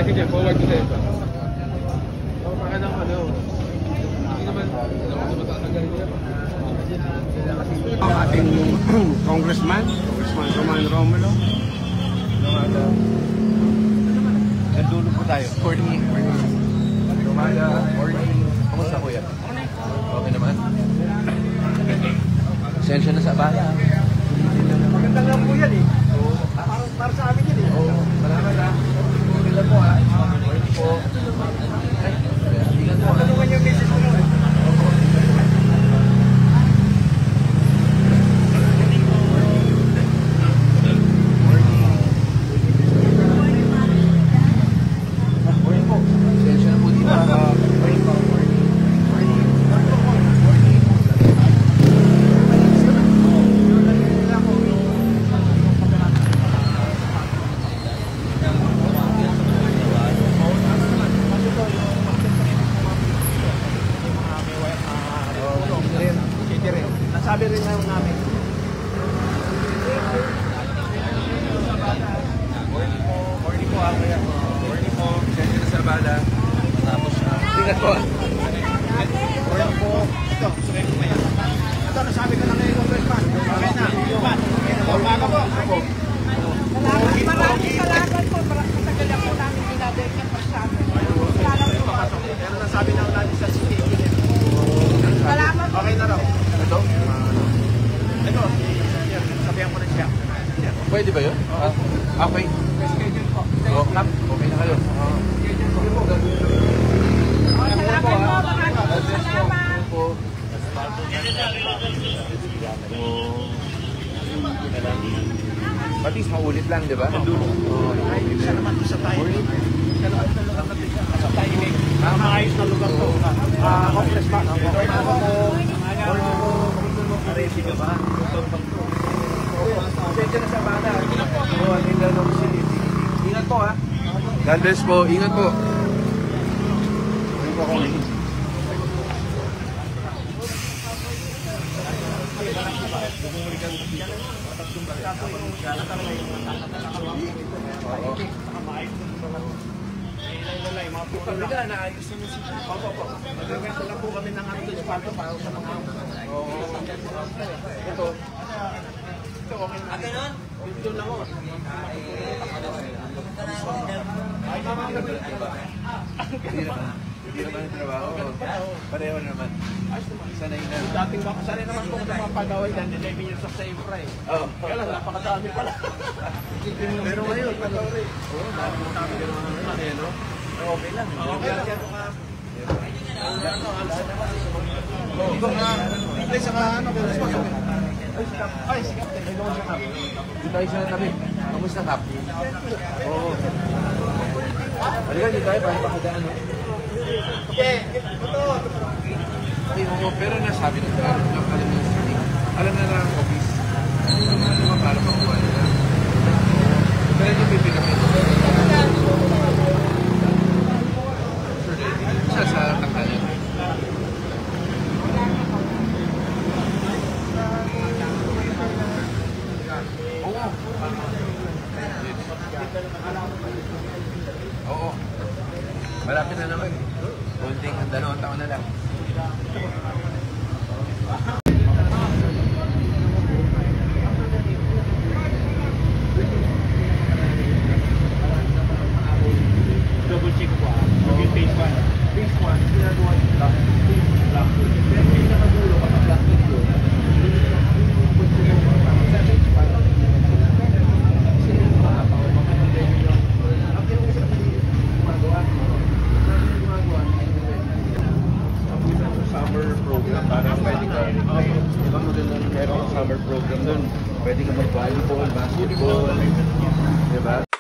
sige, forward to dito. Baka ng ano. Hindi naman matatagal niya. Ang ating Congressman Roman Romulo. Nandulog po tayo. Morning. Romana, morning. Kamusta kuya? Okay naman. Sensya na sa bala. Magandang lang po yan eh. Para sa amin yan eh. Salamat ha. Ilan po ha. Morning po. Ingat po. Ano man yung message mo nun? Sabi rin naman namin. Morning po ha kuya. Morning po. Sensya na sa bala. Tapos ingat po. Morning po. Ito, sumayin ko maya. Ito, nasabi ko na ngayon ng Congressman. Okay na. Umaga po. Maraming salamat po. Matagal na po namin ginagawa niya pa sa amin. Pero nasabi na natin sa city. Salamat po. Okay na raw. Ito? Ito, sabihan ko na siya. Pwede ba yun? Okay. Schedule po. Okay na kayo. Salamat po. Maraming salamat. At least maulit lang, di ba? Ay, isa naman po sa tayo. Isa naman sa lugar na sa tayo. Maayos na lugar to. Congressman. Aresi ka ba? Sensya na sa bata. Ingat po ha. God bless po. Ingat po. Pagkita na ayos na music. Opo. Magkakita lang po kami ng ano doon para sa mga ito. Ito okay na. Ito lang ako. Ay, mama ka ba? Hindi naman yung trabaho. Pareho naman. Sanay na. Dating baka sanay naman po sa mga pagaway yan. 11 years of sa infra eh. Kaya lang, napakadami pala. Pero ngayon, pagaway. Oo, dami din mga naman eh, no? Okay lang. Okay lang. Ito nga. Ay, saka ano, ay, si Captain. Ay, doon siya Cap. Dito tayo siya tabi. Kamusta Cap? Oo. Halika, dito tayo. Paano pakadaan? Okay, ito. Ay, oo. Pero nasabi na tayo. Alam na lang ang office. Ano ba para makuha nila? Pero ito pipinapin. Isa sa takalan. Oo. Malapit na naman. Konting 2 taon na lang. Double check ko yung phase 1. Phase 1, ginagawa yung black. Pero yung nakagulo ka black video. Summer program para pwede ka merong summer program doon. Pwede ka mag-volleyball, basketball, diba?